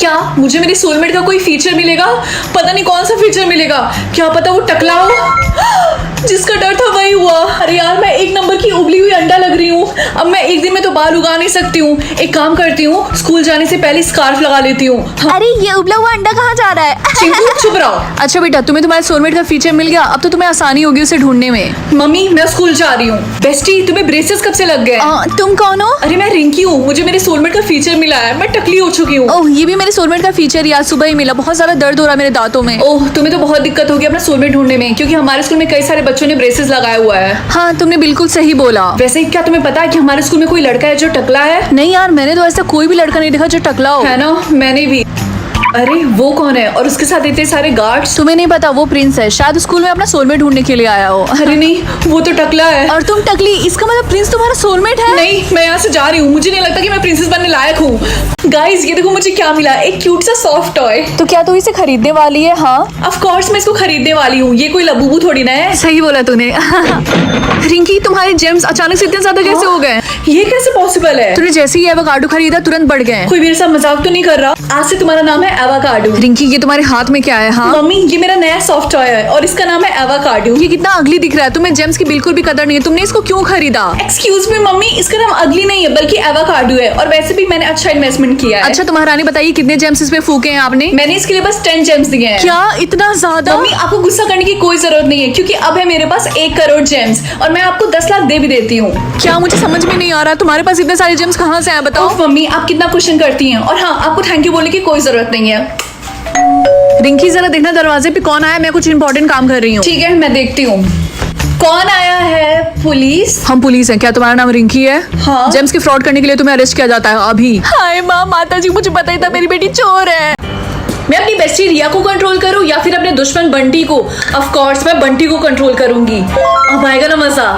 क्या मुझे मेरे सोलमेट का कोई फीचर मिलेगा? पता नहीं कौन सा फीचर मिलेगा, क्या पता वो टकला हो। जिसका डर था वही हुआ। अरे यार, मैं एक नंबर की उबली हुई अंडा लग रही हूँ। अब मैं एक दिन में तो बाल उगा नहीं सकती हूँ। एक काम करती हूँ, स्कूल जाने से पहले स्कार्फ लगा लेती हूँ। अरे ये उबला हुआ अंडा कहाँ जा रहा है? चिंकू चुप रहो। अच्छा बेटा, तुम्हें तुम्हारे सोलमेट का फीचर मिल गया, अब तो तुम्हें आसानी होगी उसे ढूंढने में। मम्मी मैं स्कूल जा रही हूँ। बेस्टी तुम्हें ब्रेसेस कब से लग गए? तुम कौन हो? अरे मैं रिंकी हूँ, मुझे मेरे सोलमेट का फीचर मिला है, मैं टकली हो चुकी हूँ। ओह, ये भी मेरे सोलमेट का फीचर यार सुबह ही मिला। बहुत ज्यादा दर्द हो रहा है मेरे दांतों में। ओह, तुम्हें तो बहुत दिक्कत होगी अपना सोलमेट ढूंढने में, क्योंकि हमारे स्कूल में कई सारे बच्चों ने ब्रेसेस लगाया हुआ है। हाँ, तुमने बिल्कुल सही बोला। वैसे क्या तुम्हें पता है कि हमारे स्कूल में कोई लड़का है जो टकला है? नहीं यार, मैंने तो ऐसा कोई भी लड़का नहीं देखा जो टकला हो। है ना, मैंने भी। अरे वो कौन है और उसके साथ इतने सारे गार्ड्स? तुम्हें नहीं पता, वो प्रिंस है, शायद स्कूल में अपना सोलमेट ढूंढने के लिए आया हो। अरे नहीं, वो तो टकला है। और तुम टकली, इसका मतलब प्रिंस तुम्हारा सोलमेट है? नहीं, मैं यहाँ से जा रही हूँ, मुझे नहीं लगता कि मैं प्रिंसेस बनने लायक हूँ। गाइस ये देखो मुझे क्या मिला, एक क्यूट सा सॉफ्ट टॉय। तो क्या तू इसे खरीदने वाली है? हाँ ऑफ कोर्स मैं इसको खरीदने वाली हूँ, ये कोई लबूबू थोड़ी ना है। सही बोला तूने। रिंकी, तुम्हारे जेम्स अचानक से इतने ज्यादा कैसे हो गए? ये कैसे पॉसिबल है? तूने जैसे ही एवोकाडो खरीदा तुरंत बढ़ गए। कोई मेरे साथ मजाक तो नहीं कर रहा? आज से तुम्हारा नाम है एवोकाडो। रिंकी, ये तुम्हारे हाथ में क्या है? हाँ मम्मी, ये मेरा नया सॉफ्ट टॉय है और इसका नाम है एवोकाडो। ये कितना अगली दिख रहा है, तुम्हें जेम्स की बिल्कुल भी कदर नहीं है। तुमने इसको क्यों खरीदा? एक्सक्यूज मी मम्मी, इसका नाम अगली नहीं है बल्कि एवोकाडो है, और वैसे भी मैंने अच्छा इन्वेस्टमेंट किया है। अच्छा, तुम्हारा रानी बताइए कितने जेम्स इसमें फूके हैं आपने? मैंने इसके लिए बस 10 जेम्स दिए हैं। क्या इतना ज्यादा? मम्मी आपको गुस्सा करने की कोई जरूरत नहीं है, क्योंकि अब है मेरे पास 1 करोड़ जेम्स और मैं आपको 10 लाख दे भी देती हूँ। क्या, मुझे समझ में नहीं आ रहा, तुम्हारे पास इतने सारे जेम्स कहाँ से आए बताओ? ओह मम्मी, आप कितना क्वेश्चन करती हैं। और हाँ, आपको थैंक यू बोलने की कोई जरूरत नहीं है। रिंकी, जरा देखना दरवाजे पे कौन आया, मैं कुछ इंपॉर्टेंट काम कर रही हूँ। ठीक है, मैं देखती हूँ। कौन आया है? पुलिस? हम पुलिस हैं। क्या तुम्हारा नाम रिंकी है? हाँ। जेम्स की फ्रॉड करने के लिए तुम्हें अरेस्ट किया जाता है अभी। हाय माँ, माता जी, मुझे पता ही था मेरी बेटी चोर है। मैं अपनी बेस्टी रिया को कंट्रोल करूँ या फिर अपने दुश्मन बंटी को? ऑफ कोर्स मैं बंटी को कंट्रोल करूंगी। अब आएगा ना मजा।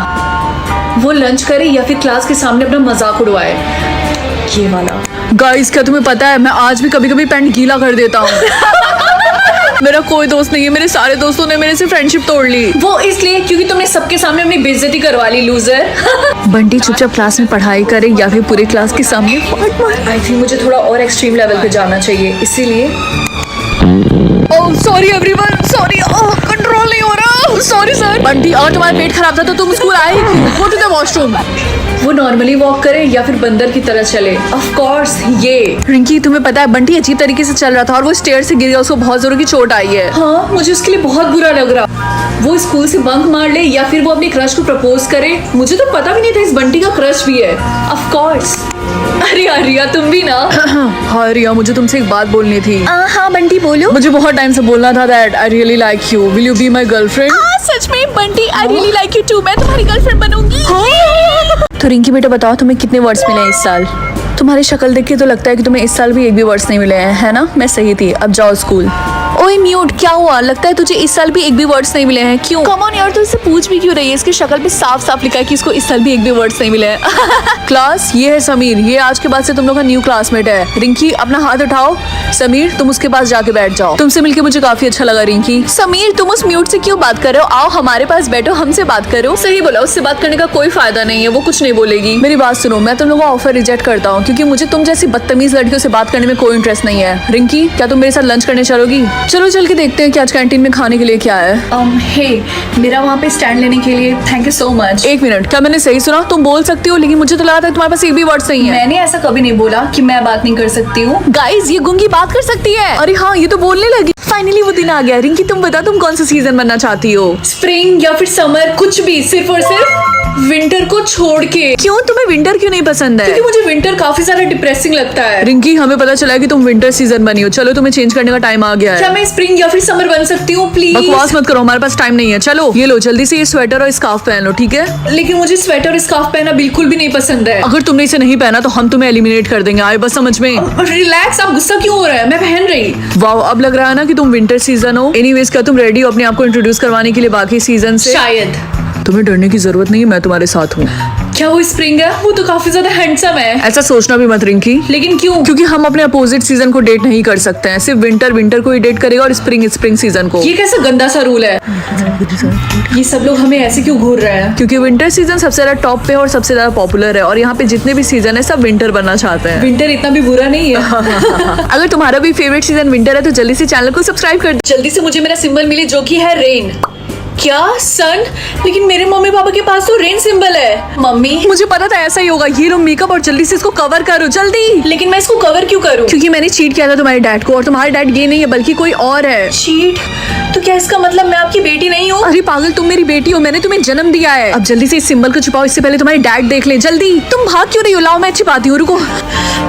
वो लंच करे या फिर क्लास के सामने अपना मजाक उड़वाए, ये वाला। गाइस, क्या तुम्हें पता है मैं आज भी कभी कभी पैंट गीला कर देता हूँ। मेरा कोई दोस्त नहीं है, मेरे सारे दोस्तों ने मेरे से फ्रेंडशिप तोड़ ली। वो इसलिए क्योंकि तुमने सबके सामने अपनी बेइज्जती करवा ली, लूजर। बंटी चुपचाप क्लास में पढ़ाई करे या फिर पूरे क्लास के सामने आई थिंक मुझे थोड़ा और एक्सट्रीम लेवल पे जाना चाहिए, इसीलिए। Oh sorry everyone, sorry, control नहीं हो रहा। Sorry sir. बंटी, अगर तुम्हारा पेट खराब था तो तुम स्कूल आए क्यों? Go to the washroom. वो नॉर्मली वॉक करे या फिर बंदर की तरह चले? ऑफ कोर्स ये। रिंकी, तुम्हें पता है बंटी अजीब तरीके से चल रहा था और वो स्टेयर से गिर गया, उसको बहुत जोरों की चोट आई है। हाँ, मुझे उसके लिए बहुत बुरा लग रहा। वो स्कूल से बंक मार ले या फिर वो अपने क्रश को प्रपोज करे। मुझे तो पता भी नहीं था इस बंटी का क्रश भी है। Of course. अरे यार रिया, तुम भी ना। हाँ रिया, मुझे तुमसे एक बात बोलनी थी। हाँ बंटी बोलो। मुझे बहुत टाइम से बोलना था that I really like you, will you be my girlfriend? सच में Bunty, I really like you too, मैं तुम्हारी गर्लफ्रेंड बनूंगी। तो रिंकी बेटा बताओ, तुम्हें कितने वर्ड्स मिले हैं इस साल? तुम्हारी शक्ल देख के तो लगता है कि तुम्हें इस साल भी एक भी वर्ड्स नहीं मिले हैं, है ना? मैं सही थी, अब जाओ स्कूल। ओए म्यूट, क्या हुआ? लगता है तुझे इस साल भी एक भी वर्ड्स नहीं मिले हैं, क्यों? कम ऑन यार, तू इससे पूछ भी क्यों रही है? इसकी शक्ल पे साफ साफ लिखा है कि इसको इस साल भी एक भी वर्ड्स नहीं मिले हैं। क्लास, ये है समीर, ये आज के बाद से तुम लोग का न्यू क्लासमेट है। रिंकी, अपना हाथ उठाओ। समीर, तुम उसके पास जाके बैठ जाओ। तुमसे मिलके मुझे काफी अच्छा लगा रिंकी। समीर, तुम उस म्यूट से क्यों बात कर रहे हो? आओ हमारे पास बैठो, हमसे बात करो। सही बोला, उससे बात करने का कोई फायदा नहीं है, वो कुछ नहीं बोलेगी। मेरी बात सुनो, मैं तुम लोगों का ऑफर रिजेक्ट करता हूँ क्योंकि मुझे तुम जैसी बदतमीज लड़कियों से बात करने में कोई इंटरेस्ट नहीं है। रिंकी, क्या तुम मेरे साथ लंच करने चलोगी? चलो चल के देखते हैं कि आज कैंटीन में खाने के लिए क्या है। हे, मेरा वहाँ पे स्टैंड लेने के लिए थैंक यू सो मच। एक मिनट, क्या मैंने सही सुना? तुम बोल सकती हो, लेकिन मुझे तो लगा था तुम्हारे पास एक भी वर्ड्स नहीं है। मैंने ऐसा कभी नहीं बोला कि मैं बात नहीं कर सकती हूँ। गाइस, ये गुंगी बात कर सकती है। अरे हाँ, ये तो बोलने लगी। फाइनली वो दिन आ गया। रिंकी, तुम बता, तुम कौन सा सीजन बनना चाहती हो? स्प्रिंग या फिर समर, कुछ भी, सिर्फ और सिर्फ विंटर को छोड़ के। क्यों, तुम्हें विंटर क्यों नहीं पसंद है? क्योंकि मुझे विंटर काफी ज्यादा डिप्रेसिंग लगता है। रिंकी, हमें पता चला है कि तुम विंटर सीजन बनी हो। चलो, तुम्हें चेंज करने का टाइम आ गया क्या है। मैं स्प्रिंग या फिर समर बन सकती हूँ प्लीज? बकवास मत करो, हमारे पास टाइम नहीं है। चलो, ये लो, जल्दी से ये स्वेटर और स्कार्फ पहन लो, ठीक है? लेकिन मुझे स्वेटर और स्कार्फ पहनना बिल्कुल भी नहीं पसंद है। अगर तुमने इसे नहीं पहना तो हम तुम्हें एलिमिनेट कर देंगे। आए बस समझ में? रिलैक्स, आप गुस्सा क्यों हो रहा है? मैं पहन रही। वाओ, अब लग रहा है ना कि तुम विंटर सीजन हो। एनीवेज, क्या तुम रेडी हो अपने आप को इंट्रोड्यूस करवाने के लिए बाकी सीजन से? शायद। तुम्हें डरने की जरूरत नहीं है, मैं तुम्हारे साथ हूँ। क्या वो स्प्रिंग है? वो तो काफी ज्यादा हैंडसम है। ऐसा सोचना भी मत रिंकी, लेकिन क्यों? क्योंकि हम अपने अपोजिट सीजन को डेट नहीं कर सकते हैं। सिर्फ विंटर विंटर को ही डेट करेगा और स्प्रिंग स्प्रिंग सीजन को। ये कैसा गंदा सा रूल है? ये सब लोग हमें ऐसे क्यों घूर रहे हैं? क्योंकि विंटर सीजन सबसे ज्यादा टॉप पे और सबसे ज्यादा पॉपुलर है, और यहाँ पे जितने भी सीजन है सब विंटर बनना चाहते हैं। विंटर इतना भी बुरा नहीं है। अगर तुम्हारा भी फेवरेट सीजन विंटर है तो जल्दी से चैनल को सब्सक्राइब कर दो। जल्दी से मुझे मेरा सिंबल मिले जो कि है रेन। क्या सन? लेकिन मेरे मम्मी पापा के पास तो रेन सिंबल है। मम्मी, मुझे पता था ऐसा ही होगा। ये लो मेकअप और जल्दी से इसको कवर करो जल्दी। लेकिन मैं इसको कवर क्यों करूं? क्योंकि मैंने चीट किया था तुम्हारे डैड को, और तुम्हारा डैड ये नहीं है बल्कि कोई और है। चीट? तो क्या इसका मतलब मैं आपकी बेटी नहीं हूँ? अरे पागल, तुम मेरी बेटी हो, मैंने तुम्हें जन्म दिया है। अब जल्दी से इस सिंबल को छुपाओ, इससे पहले तुम्हारे डैड देख ले। जल्दी, तुम भाग क्यों रही हो? लाओ मैं छिपाती हूँ, रुको।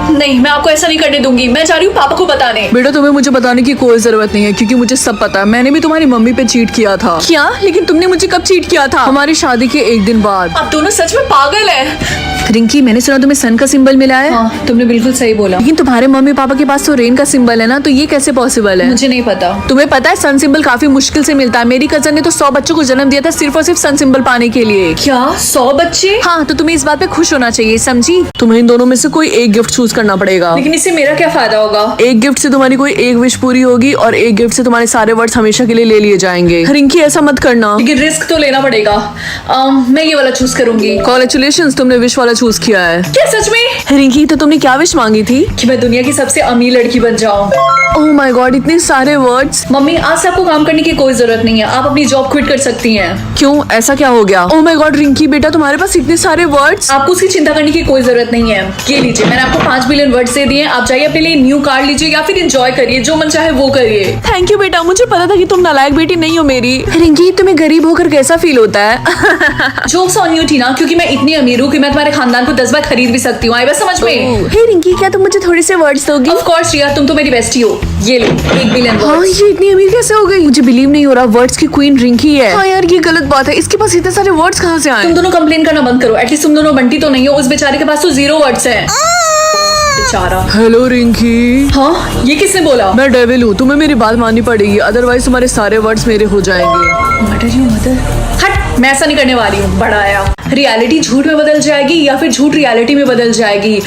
नहीं, मैं आपको ऐसा नहीं करने दूंगी। मैं जा रही हूँ पापा को बताने। बेटा तुम्हें मुझे बताने की कोई जरूरत नहीं है, क्योंकि मुझे सब पता है। मैंने भी तुम्हारी मम्मी पे चीट किया था। क्या? लेकिन तुमने मुझे कब चीट किया था? हमारी शादी के एक दिन बाद। आप दोनों सच में पागल है। रिंकी, मैंने सुना तुम्हें सन का सिंबल मिला है। हाँ, तुमने बिल्कुल सही बोला। लेकिन तुम्हारे मम्मी पापा के पास तो रेन का सिंबल है ना, तो ये कैसे पॉसिबल है? मुझे नहीं पता। तुम्हें पता है सन सिंबल काफी मुश्किल से मिलता है। मेरी कजन ने तो 100 बच्चों को जन्म दिया था सिर्फ और सिर्फ सन सिंबल पाने के लिए। क्या 100 बच्चे? हाँ, तो तुम्हें इस बात पे खुश होना चाहिए, समझी? तुम्हें इन दोनों में से कोई एक गिफ्ट चूज करना पड़ेगा। लेकिन इससे मेरा क्या फायदा होगा? एक गिफ्ट से तुम्हारी कोई एक विश पूरी होगी, और एक गिफ्ट से तुम्हारे सारे वर्ड्स हमेशा के लिए ले लिए जाएंगे। रिंकी, ऐसा मत करना। लेकिन रिस्क तो लेना पड़ेगा। मैं ये वाला चूज करूंगी। कॉन्ग्रेचुलेशंस, तुमने विश वाला चूज किया है। क्या सच में? रिंकी, तो तुमने क्या विश मांगी थी? कि मैं दुनिया की सबसे अमीर लड़की बन जाऊं। ओह माय गॉड, इतने सारे वर्ड्स। मम्मी, आज से आपको काम करने की कोई जरूरत नहीं है। आप अपनी जॉब क्विट कर सकती हैं। क्यों, ऐसा क्या हो गया? ओह माय गॉड रिंकी बेटा, तुम्हारे पास इतने सारे वर्ड्स। आपको उसकी चिंता करने की कोई जरूरत नहीं है। ये लीजिए, मैंने आपको 5 बिलियन वर्ड्स दे दिए। आप जाइए अपने लिए न्यू कार्ड लीजिए, या फिर एंजॉय करिए, जो मन चाहे वो करिए। थैंक यू बेटा, मुझे पता था कि तुम नालायक बेटी नहीं हो मेरी। रिंकी, तुम्हें गरीब होकर कैसा फील होता है? जोक्स ऑन यू टीना, क्योंकि मैं इतनी अमीर हूँ कि मैं तुम्हारे खानदान को 10 बार खरीद भी सकती हूँ। आई बस समझ में? हे रिंकी, क्या तुम मुझे थोड़े से वर्ड्स दोगी? ऑफ कोर्स रिया, तुम तो मेरी बेस्टी हो। ये लो 1 बिलियन हाँ, वर्ड्स। ये इतनी अमीर कैसे हो गई? मुझे बिलीव नहीं हो रहा, वर्ड्स की क्वीन रिंकी है। हाँ यार, ये गलत बात है। इसके पास इतने सारे वर्ड्स कहाँ से आए? तुम दोनों कंप्लेन करना बंद करो। एटलीस्ट तुम दोनों बंटी तो नहीं हो। उस बेचारे के पास तो 0 वर्ड्स हैं। बेचारा। हेलो रिंकी। हाँ, ये किसने बोला? मैं डेविल हूँ, तुम्हें मेरी बात माननी पड़ेगी, अदरवाइज तुम्हारे सारे वर्ड्स मेरे हो जाएंगे। मदर, हट, मैं ऐसा नहीं करने वाली हूँ। बड़ा आया। रियलिटी झूठ में बदल जाएगी या फिर झूठ रियलिटी में बदल जाएगी।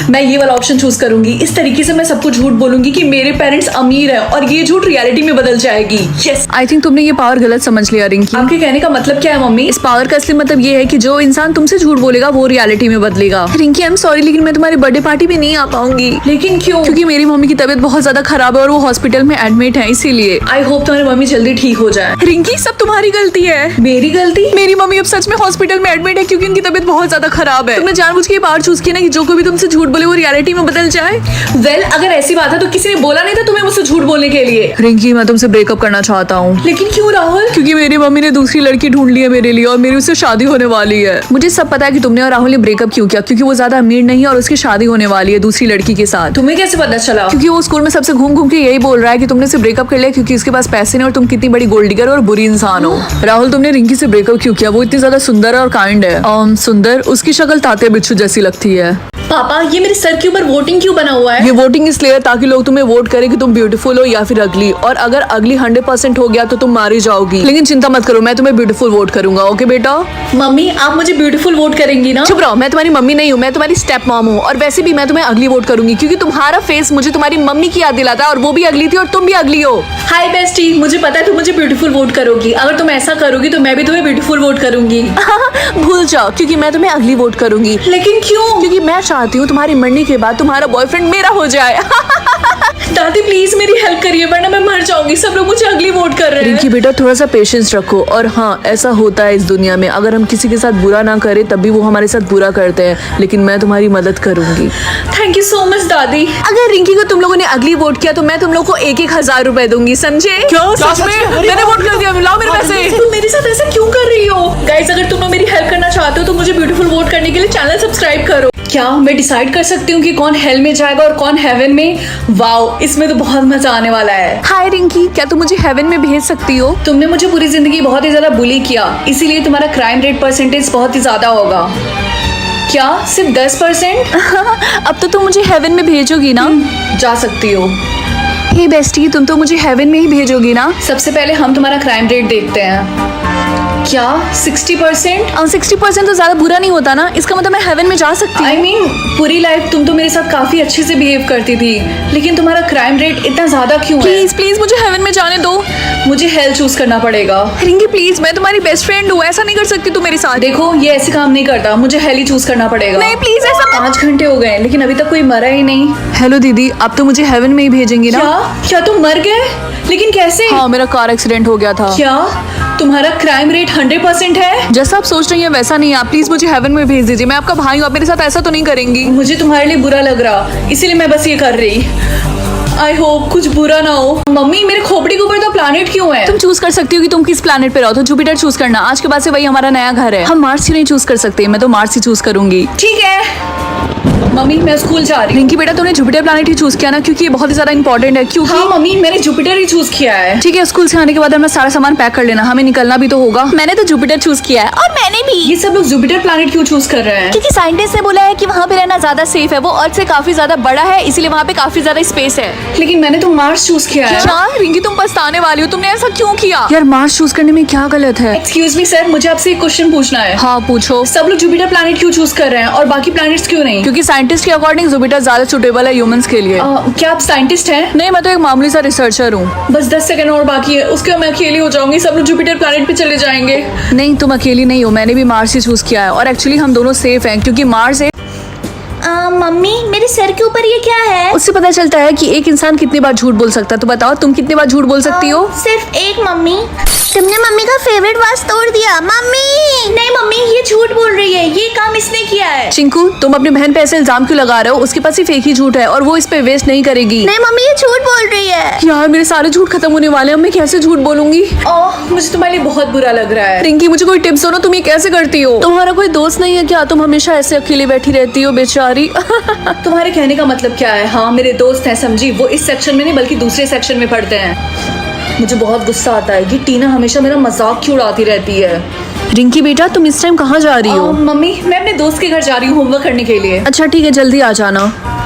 मैं ये वाला ऑप्शन चूज करूंगी। इस तरीके से मैं सबको झूठ बोलूंगी कि मेरे पेरेंट्स अमीर हैं, और ये झूठ रियलिटी में बदल जाएगी। यस। आई थिंक तुमने ये पावर गलत समझ लिया रिंकी। आपके कहने का मतलब क्या है मम्मी? इस पावर का असली मतलब ये है कि जो इंसान तुमसे झूठ बोलेगा वो रियलिटी में बदलेगा। रिंकी, आई एम सॉरी, लेकिन मैं तुम्हारी बर्थडे पार्टी में नहीं आ पाऊंगी। लेकिन क्यों? क्योंकि मेरी मम्मी की तबीयत बहुत ज्यादा खराब है और वो हॉस्पिटल में एडमिट है, इसीलिए। आई होप तुम्हारी मम्मी जल्दी ठीक हो जाए। रिंकी, सब तुम्हारी गलती है। मेरी गलती? मेरी मम्मी अब सच में हॉस्पिटल में एडमिट है क्योंकि उनकी तबीयत बहुत ज्यादा खराब है। तुमने जानबूझ के ये पावर चूज किया ना कि जो कोई भी तुमसे झूठ बोले वो रियलिटी में बदल जाए। वेल, अगर ऐसी बात है तो किसी ने बोला नहीं था तुम्हें मुझसे झूठ बोलने के लिए। रिंकी, मैं तुमसे ब्रेकअप करना चाहता हूँ। लेकिन क्यों राहुल? क्योंकि मेरी मम्मी ने दूसरी लड़की ढूंढ ली है मेरे लिए, और मेरी उससे शादी होने वाली है। मुझे सब पता है कि तुमने और राहुल ने ब्रेकअप क्यों किया, क्योंकि वो ज्यादा अमीर नहीं है और उसकी शादी होने वाली है दूसरी लड़की के साथ। तुम्हें कैसे पता चला? क्योंकि वो स्कूल में सबसे घूम घूम के यही बोल रहा है कि तुमने से ब्रेकअप कर लिया क्योंकि इसके पास पैसे नहीं और तुम कितनी बड़ी गोल्ड डिगर और बुरी इंसान हो। राहुल, तुमने रिंकी से ब्रेकअप क्यों किया? वो इतनी ज्यादा सुंदर है और काइंड है। सुंदर, उसकी शक्ल ताते बिच्छू जैसी लगती है। पापा, ये मेरे सर के ऊपर वोटिंग क्यों बना हुआ है? ये वोटिंग इसलिए है ताकि लोग तुम्हें वोट करें कि तुम ब्यूटीफुल हो या फिर अगली, और अगर अगली 100% हो गया तो तुम मारी जाओगी। लेकिन चिंता मत करो, मैं तुम्हें ब्यूटीफुल वोट करूंगा। ओके बेटा? मम्मी, आप मुझे ब्यूटीफुल वोट करेंगी ना? चुप रहो, मैं तुम्हारी मम्मी नहीं हूँ, मैं तुम्हारी स्टेप मॉम हूँ, और वैसे भी मैं तुम्हें अगली वोट करूंगी क्योंकि तुम्हारा फेस मुझे तुम्हारी मम्मी की याद दिलाता है, और वो भी अगली थी और तुम भी अगली हो। हाय बेस्टी, मुझे पता है तुम मुझे ब्यूटीफुल वोट करोगी। अगर तुम ऐसा करोगी तो मैं भी तुम्हें ब्यूटीफुल वोट करूंगी। भूल जाओ, क्योंकि मैं तुम्हें अगली वोट करूंगी। लेकिन क्यों? क्योंकि मैं चाहती हूँ तुम्हारी मरने के बाद तुम्हारा बॉयफ्रेंड मेरा हो जाए। दादी प्लीज मेरी हेल्प करिए, वरना मैं मर जाऊंगी। सब लोग मुझे अगली वोट कर रहे हैं। रिंकी बेटा, थोड़ा सा पेशेंस रखो। और हाँ, ऐसा होता है इस दुनिया में, अगर हम किसी के साथ बुरा ना करें तब भी वो हमारे साथ बुरा करते हैं, लेकिन मैं तुम्हारी मदद करूंगी। थैंक यू सो मच दादी। अगर रिंकी को तुम लोगों ने अगली वोट किया तो मैं तुम लोग को 1,000 रुपए दूंगी, समझे? क्यों? सच में? मैंने वोट कर दिया, लाओ मेरे पैसे। तुम मेरे साथ ऐसा क्यों कर रही हो? गाइस, अगर तुम लोग मेरी हेल्प करना चाहते हो तो मुझे ब्यूटीफुल वोट करने के लिए चैनल सब्सक्राइब करो। क्या मैं डिसाइड कर सकती हूँ कि कौन हेल में जाएगा और कौन हेवन में? वाओ, इसमें तो बहुत मजा आने वाला है। हाय रिंकी, क्या तुम मुझे हेवन में भेज सकती हो? तुमने मुझे पूरी जिंदगी बहुत ही ज्यादा बुली किया, इसीलिए तुम्हारा क्राइम रेट परसेंटेज बहुत ही ज्यादा होगा। क्या सिर्फ 10%? अब तो तुम मुझे हेवन में भेजोगी ना? जा सकती हो। हे बेस्टी, तुम तो मुझे हेवन में ही भेजोगी ना? सबसे पहले हम तुम्हारा क्राइम रेट देखते हैं। क्या 60%? 60% तो ज्यादा बुरा नहीं होता ना, इसका मतलब मैं हेवन में जा सकती आई हूँ। मीन पूरी लाइफ तुम तो मेरे साथ काफी अच्छे से बिहेव करती थी, लेकिन तुम्हारा क्राइम रेट इतना ज्यादा क्यों है? प्लीज प्लीज मुझे हेवन में जाने दो। मुझे हेल्थ चूज करना पड़ेगा। रिंकी प्लीज, मैं तुम्हारी बेस्ट फ्रेंड हूँ, ऐसा नहीं कर सकती तू मेरे साथ। देखो ये ऐसे काम नहीं करता, मुझे हेल ही चूज करना पड़ेगा। नहीं प्लीज ऐसा मत। 5 घंटे हो गए लेकिन अभी तक कोई मरा ही नहीं। हेलो दीदी, आप तो मुझे हेवन में ही भेजेंगी ना? क्या तुम मर गए? लेकिन कैसे? हाँ, मेरा कार एक्सीडेंट हो गया था। क्या तुम्हारा क्राइम रेट 100% है? जैसा आप सोच रही हैं वैसा नहीं है। आप प्लीज मुझे हेवन में भेज दीजिए, मैं आपका भाई हूँ, आप मेरे साथ ऐसा तो नहीं करेंगी। मुझे तुम्हारे लिए बुरा लग रहा, इसीलिए मैं बस ये कर रही। आई होप कुछ बुरा ना हो। मम्मी मेरे खोपड़ी के ऊपर तो प्लैनेट क्यों है? तुम चूज कर सकती हो कि तुम किस प्लैनेट पे रहो, तो जुपिटर चूज करना। आज के बाद से वही हमारा नया घर है। हम मार्स ही नहीं चूज कर सकते, मैं तो मार्स ही चूज करूंगी। ठीक है मम्मी, मैं स्कूल जा रही हूँ। रिंकी बेटा, तुमने जुपिटर प्लैनेट ही चूज किया ना, क्योंकि ये बहुत ही ज्यादा इंपॉर्टेंट है। क्योंकि हाँ मम्मी, मैंने जुपिटर ही चूज किया है। ठीक है, स्कूल से आने के बाद हमें सारा सामान पैक कर लेना, हमें निकलना भी तो होगा। मैंने तो जुपिटर चूज किया है। और मैंने भी, ये सब लोग जुपिटर प्लैनेट क्यों चूज कर रहे हैं? क्योंकि साइंटिस्ट ने बोला है कि वहाँ पे रहना ज्यादा सेफ है, वो अर्थ से काफी ज्यादा बड़ा है, इसीलिए वहाँ पे काफी ज्यादा स्पेस है। लेकिन मैंने तो मार्स चूज किया है। क्या रिंकी, तुम पछताने वाली हो, तुमने ऐसा क्यों किया? यार मार्स चूज करने में क्या गलत है? एक्सक्यूज मी सर, मुझे आपसे एक क्वेश्चन पूछना है। हाँ पूछो। सब लोग जुपिटर प्लैनेट क्यों चूज कर रहे हैं और बाकी प्लैनेट्स क्यों नहीं? क्योंकि साइंटिस्ट के अकॉर्डिंग जुपिटर ज्यादा सुटेबल है ह्यूमंस के लिए। क्या आप साइंटिस्ट हैं? नहीं, मैं तो एक मामूली सा रिसर्चर हूँ। बस 10 सेकंड और बाकी है, उसके बाद मैं अकेली हो जाऊंगी, सब लोग जुपिटर प्लैनेट पे चले जाएंगे। नहीं, तुम अकेली नहीं हो, मैंने भी मार्स ही चूज किया है। और एक्चुअली हम दोनों सेफ हैं, क्योंकि मार्स मम्मी मेरे सर के ऊपर ये क्या है? उससे पता चलता है कि एक इंसान कितनी बार झूठ बोल सकता है। तो बताओ, तुम कितनी बार झूठ बोल सकती हो? सिर्फ एक। मम्मी तुमने मम्मी का फेवरेट वास तोड़ दिया। मम्मी नहीं मम्मी, ये झूठ बोल रही है, ये काम इसने किया है। चिंकू, तुम अपनी बहन पे ऐसे इल्जाम क्यों लगा रहे हो? उसके पास सिर्फ एक ही झूठ है और वो इस पे वेस्ट नहीं करेगी। नहीं मम्मी, ये झूठ बोल रही है। यार मेरे सारे झूठ खत्म होने वाले हैं, अब मैं कैसे झूठ बोलूंगी? मुझे तुम्हारे लिए बहुत बुरा लग रहा है। रिंकी, मुझे कोई टिप्स दो ना, तुम ये कैसे करती हो? तुम्हारा कोई दोस्त नहीं है क्या? तुम हमेशा ऐसे अकेली बैठी रहती हो बेचारी। तुम्हारे कहने का मतलब क्या है? हाँ मेरे दोस्त हैं, समझी, वो इस सेक्शन में नहीं बल्कि दूसरे सेक्शन में पढ़ते हैं। मुझे बहुत गुस्सा आता है कि टीना हमेशा मेरा मजाक क्यों उड़ाती रहती है। रिंकी बेटा, तुम इस टाइम कहाँ जा रही हो? मम्मी मैं अपने दोस्त के घर जा रही हूँ होमवर्क करने के लिए। अच्छा ठीक है, जल्दी आ जाना।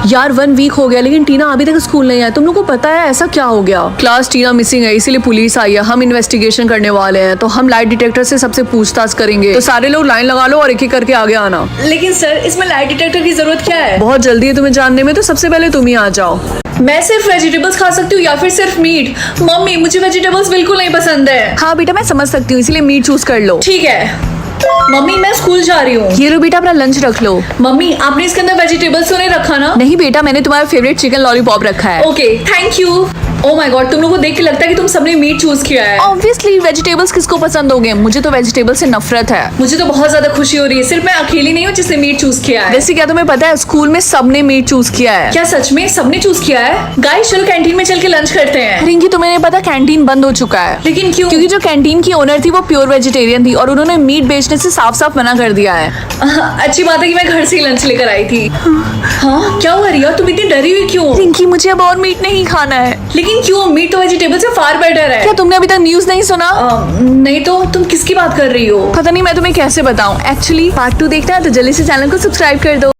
यार 1 वीक हो गया लेकिन टीना अभी तक स्कूल नहीं आया। तुम लोग को पता है ऐसा क्या हो गया? क्लास टीना मिसिंग है, इसीलिए पुलिस आई है। हम इन्वेस्टिगेशन करने वाले हैं, तो हम लाइट डिटेक्टर से सबसे पूछताछ करेंगे। तो सारे लोग लाइन लगा लो और एक एक करके आगे आना। लेकिन सर इसमें लाइट डिटेक्टर की जरूरत क्या है? बहुत जल्दी है तुम्हें जानने में, तो सबसे पहले तुम ही आ जाओ। मैं सिर्फ वेजिटेबल्स खा सकती हूँ या फिर सिर्फ मीट? मम्मी मुझे वेजिटेबल्स बिल्कुल नहीं पसंद है। हाँ बेटा, मैं समझ सकती हूँ, इसीलिए मीट चूज कर लो। ठीक है मम्मी, मैं स्कूल जा रही हूँ। ये लो बेटा, अपना लंच रख लो। मम्मी आपने इसके अंदर वेजिटेबल्स तो नहीं रखा ना? नहीं बेटा, मैंने तुम्हारा फेवरेट चिकन लॉलीपॉप रखा है। Okay thank you. Oh my God, तुम लोगों को देख के लगता है कि तुम सबने मीट चूज किया है। ऑब्वियसली वेजिटेबल्स किसको पसंद होंगे? मुझे तो वेजिटेबल से नफरत है। मुझे तो बहुत ज्यादा खुशी हो रही है, सिर्फ मैं अकेली नहीं हूँ जिसने मीट चूज किया है। वैसे क्या तुम्हें पता है, स्कूल में सबने मीट चूज किया है। क्या सच में सबने चूज किया है? गाइस चलो कैंटीन में चल के लंच करते हैं। रिंकी, तुम्हें नहीं पता कैंटीन बंद हो चुका है। लेकिन क्यों? क्योंकि जो कैंटीन की ओनर थी वो प्योर वेजिटेरियन थी और उन्होंने मीट बेचने से साफ साफ मना कर दिया है। अच्छी बात है कि मैं घर से ही लंच लेकर आई थी। हाँ क्या हुआ रिया, तुम इतनी डरी हुई क्यों? रिंकी, मुझे अब और मीट नहीं खाना है। लेकिन क्यों? मीट तो वेजिटेबल से फार बेटर है। क्या तुमने अभी तक न्यूज नहीं सुना? नहीं तो तुम किसकी बात कर रही हो? पता नहीं, मैं तुम्हें कैसे बताऊं। एक्चुअली पार्ट 2 देखना है तो जल्दी से चैनल को सब्सक्राइब कर दो।